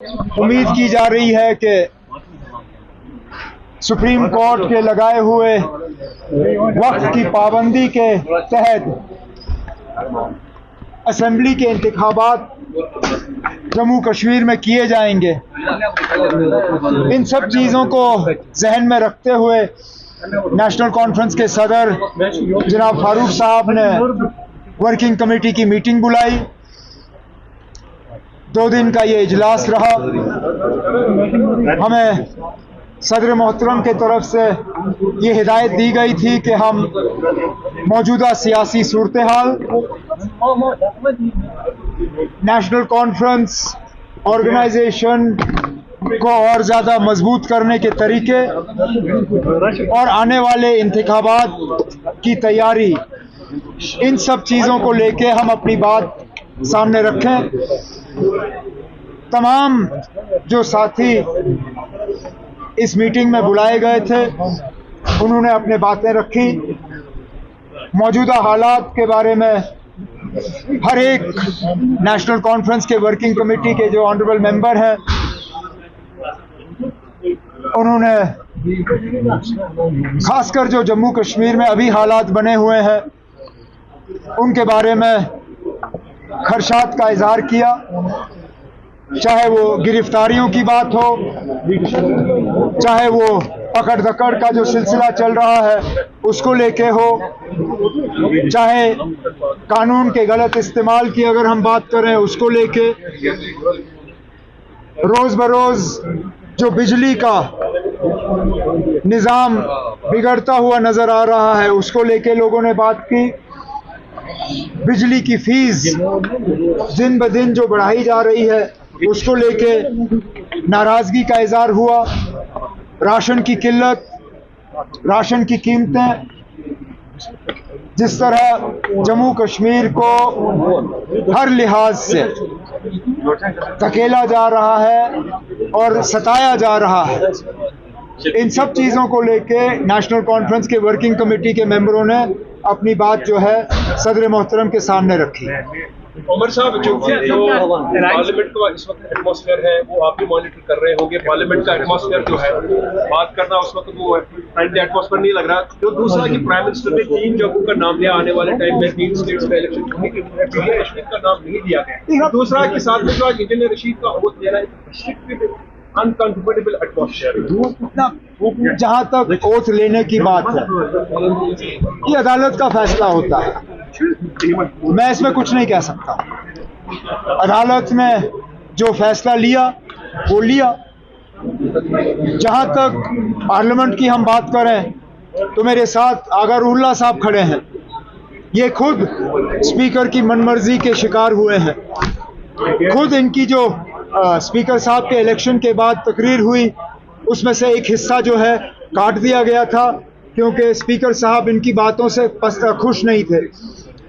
उम्मीद की जा रही है कि सुप्रीम कोर्ट के लगाए हुए वक्त की पाबंदी के तहत असेंबली के इंतखाबात जम्मू कश्मीर में किए जाएंगे। इन सब चीज़ों को जहन में रखते हुए नेशनल कॉन्फ्रेंस के सदर जनाब फारूक साहब ने वर्किंग कमेटी की मीटिंग बुलाई। 2 दिन का ये इजलास रहा। हमें सदर मोहतरम के तरफ से ये हिदायत दी गई थी कि हम मौजूदा सियासी सूरत हाल, नेशनल कॉन्फ्रेंस ऑर्गेनाइजेशन को और ज़्यादा मजबूत करने के तरीके और आने वाले इंतखाबात की तैयारी, इन सब चीज़ों को लेके हम अपनी बात सामने रखें। तमाम जो साथी इस मीटिंग में बुलाए गए थे उन्होंने अपने बातें रखी। मौजूदा हालात के बारे में हर एक नेशनल कॉन्फ्रेंस के वर्किंग कमेटी के जो ऑनरेबल मेंबर हैं उन्होंने खासकर जो जम्मू कश्मीर में अभी हालात बने हुए हैं उनके बारे में खदशात का इजहार किया। चाहे वो गिरफ्तारियों की बात हो, चाहे वो पकड़ दकड़ का जो सिलसिला चल रहा है उसको लेके हो, चाहे कानून के गलत इस्तेमाल की अगर हम बात करें उसको लेके, रोज़ बरोज़ जो बिजली का निज़ाम बिगड़ता हुआ नज़र आ रहा है उसको लेके लोगों ने बात की। बिजली की फीस दिन ब दिन जो बढ़ाई जा रही है उसको लेके नाराज़गी का इज़हार हुआ। राशन की किल्लत, राशन की कीमतें, जिस तरह जम्मू कश्मीर को हर लिहाज से धकेला जा रहा है और सताया जा रहा है, इन सब चीज़ों को लेके नेशनल कॉन्फ्रेंस के वर्किंग कमेटी के मेंबरों ने अपनी बात जो है सदर मोहतरम के सामने रखी। उमर साहब, जो पार्लियामेंट का इस वक्त एटमॉस्फेयर है वो आप भी मॉनिटर कर रहे होंगे। पार्लियामेंट का एटमॉस्फेयर जो है बात करना उस वक्त वो फ्रेंडली एटमॉस्फेयर नहीं लग रहा। जो दूसरा कि प्राइम मिनिस्टर ने 3 जगहों का नाम लिया, आने वाले टाइम में 3 स्टेट्स में इलेक्शन होने के लिए कश्मीर का नाम नहीं दिया गया। दूसरा कि साथ में जो इंजीनियर रशीद का ओथ लेना अनकंफर्टेबल एटमॉस्फेयर। जहाँ तक ओथ लेने की बात है ये अदालत का फैसला होता है, मैं इसमें कुछ नहीं कह सकता। अदालत ने जो फैसला लिया वो लिया। जहाँ तक पार्लियामेंट की हम बात करें तो मेरे साथ आगा रुल्ला साहब खड़े हैं। ये खुद स्पीकर की मनमर्जी के शिकार हुए हैं। खुद इनकी जो स्पीकर साहब के इलेक्शन के बाद तकरीर हुई उसमें से एक हिस्सा जो है काट दिया गया था क्योंकि स्पीकर साहब इनकी बातों से खुश नहीं थे।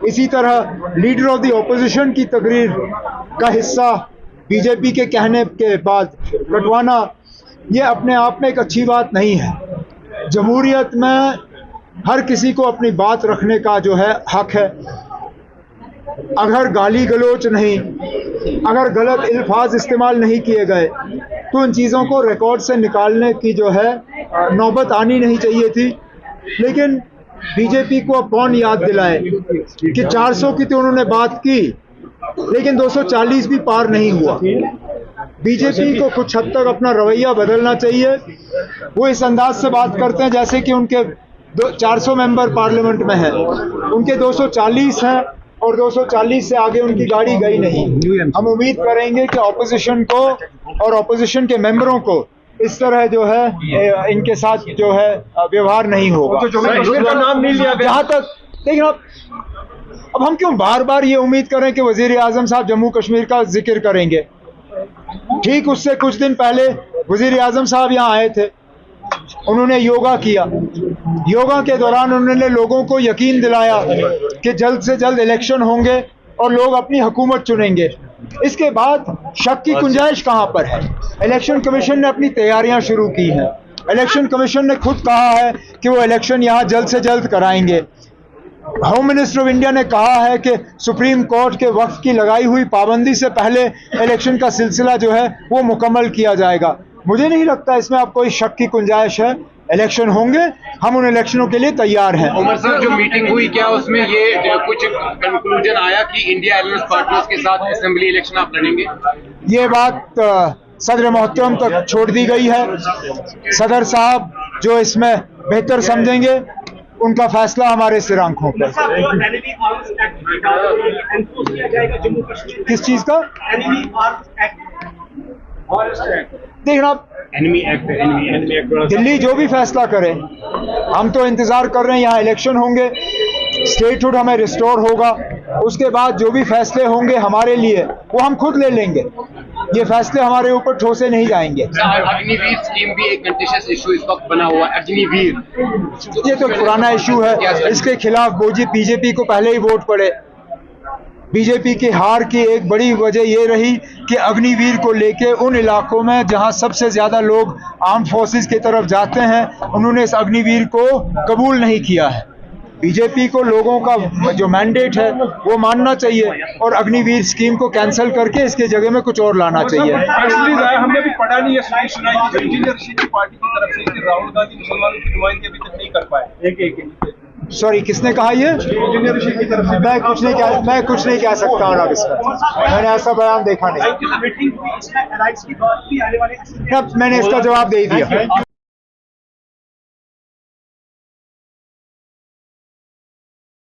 इसी तरह लीडर ऑफ द ऑपोजिशन की तकरीर का हिस्सा बीजेपी के कहने के बाद कटवाना ये अपने आप में एक अच्छी बात नहीं है। जमहूरियत में हर किसी को अपनी बात रखने का जो है हक है। अगर गाली गलोच नहीं, अगर गलत अल्फाज इस्तेमाल नहीं किए गए तो इन चीज़ों को रिकॉर्ड से निकालने की जो है नौबत आनी नहीं चाहिए थी। लेकिन बीजेपी को अब कौन याद दिलाए कि 400 की तो उन्होंने बात की लेकिन 240 भी पार नहीं हुआ। बीजेपी को कुछ हद तक अपना रवैया बदलना चाहिए। वो इस अंदाज से बात करते हैं जैसे कि उनके 400 मेंबर पार्लियामेंट में हैं, उनके 240 हैं और 240 से आगे उनकी गाड़ी गई नहीं। हम उम्मीद करेंगे कि ऑपोजिशन को और ऑपोजिशन के मेंबरों को इस तरह जो है इनके साथ जो है व्यवहार नहीं होगा। नाम नहीं लिया जहाँ तक लेकिन अब हम क्यों बार बार ये उम्मीद करें कि वजीर आजम साहब जम्मू कश्मीर का जिक्र करेंगे। ठीक उससे कुछ दिन पहले वजीर आजम साहब यहाँ आए थे, उन्होंने योगा किया। योगा के दौरान उन्होंने लोगों को यकीन दिलाया कि जल्द से जल्द इलेक्शन होंगे और लोग अपनी हुकूमत चुनेंगे। इसके बाद शक की गुंजाइश कहाँ पर है? इलेक्शन कमीशन ने अपनी तैयारियां शुरू की हैं। इलेक्शन कमीशन ने खुद कहा है कि वो इलेक्शन यहाँ जल्द से जल्द कराएंगे। होम मिनिस्टर ऑफ इंडिया ने कहा है कि सुप्रीम कोर्ट के वक्त की लगाई हुई पाबंदी से पहले इलेक्शन का सिलसिला जो है वो मुकम्मल किया जाएगा। मुझे नहीं लगता इसमें अब कोई शक की गुंजाइश है। इलेक्शन होंगे, हम उन इलेक्शनों के लिए तैयार हैं। उमर साहब, जो मीटिंग हुई, क्या उसमें ये कुछ कंक्लूजन आया कि इंडिया अलायंस पार्टनर्स के साथ असेंबली इलेक्शन आप लड़ेंगे? ये बात सदर मोहतरम तक छोड़ दी गई है। सदर साहब जो इसमें बेहतर समझेंगे, उनका फैसला हमारे सिर आंखों पर। किस चीज का? देखना, एनिमी एक्ट दिल्ली जो भी फैसला करे, हम तो इंतजार कर रहे हैं। यहाँ इलेक्शन होंगे, स्टेटहुड हमें रिस्टोर होगा, उसके बाद जो भी फैसले होंगे हमारे लिए वो हम खुद ले लेंगे। ये फैसले हमारे ऊपर ठोसे नहीं जाएंगे। अग्निवीर स्कीम भी एक कंटेस्टेड इशू इस वक्त बना हुआ है। अग्निवीर ये तो पुराना इशू है, इसके खिलाफ बीजेपी को पहले ही वोट पड़े। बीजेपी की हार की एक बड़ी वजह ये रही कि अग्निवीर को लेके उन इलाकों में जहां सबसे ज्यादा लोग आर्म फोर्सेस की तरफ जाते हैं, उन्होंने इस अग्निवीर को कबूल नहीं किया है। बीजेपी को लोगों का जो मैंडेट है वो मानना चाहिए और अग्निवीर स्कीम को कैंसिल करके इसके जगह में कुछ और लाना चाहिए। हमने भी पढ़ा नहीं है, सुनाई कि इंजीनियर ऋषि पार्टी की तरफ से कि राहुल गांधी मुसलमानों की नुमाइंदगी अभी तक नहीं कर पाए। सॉरी, किसने कहा ये? इंजीनियर ऋषि की तरफ से। मैं कुछ नहीं कह सकता हूँ अब इसमें, मैंने ऐसा बयान देखा नहीं। मैंने इसका जवाब दे दिया।